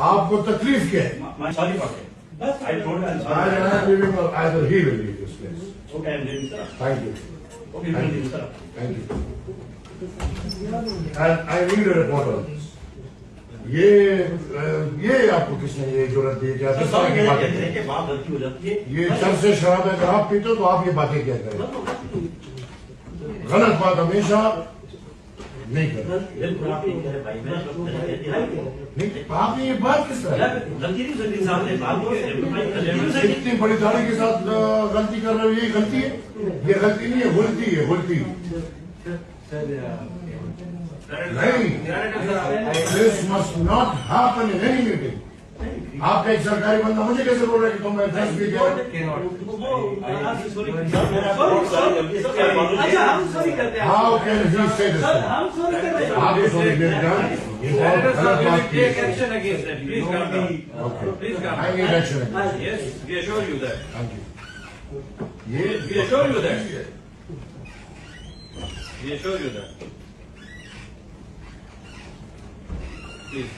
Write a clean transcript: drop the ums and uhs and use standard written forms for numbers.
आपको तकलीफ क्या है? Sorry for it. I told her I'm I sorry. am leaving, either he will leave this place. Okay, I'm leaving, sir. Thank you. Okay, I'm leaving, sir. Thank you. And I need a report on this. ये आपको किसने ये जरूरत दी कि आप इस तरह की बातें करें? के बाद गलती हो जाती है। ये चर से शराब अगर आप पीते हो तो आप ये बातें क्या करें? गलत बात हमेशा नहीं करें। बिल्कुल आप ठीक है भाई, मैं नहीं, आपने ये बात किस तरह? गलती नहीं करनी सामने बात इतनी बड़ी दाढ़ी के साथ गलती कर रहे हो, यही गलती है? ये गलती नहीं है, गुलती है, गुलती। नहीं, this must not happen in any meeting. आपका एक सरकारी बंदा मुझे कैसे बोल रहा है कि तुम एडजस्ट भी करो? How can he say this? आपको सॉरी दे दिया। ये बहुत गलत बात की है। Okay. I need action against it. Yes, we assure you that. Thank you. We assure you that. We assure you that. Please.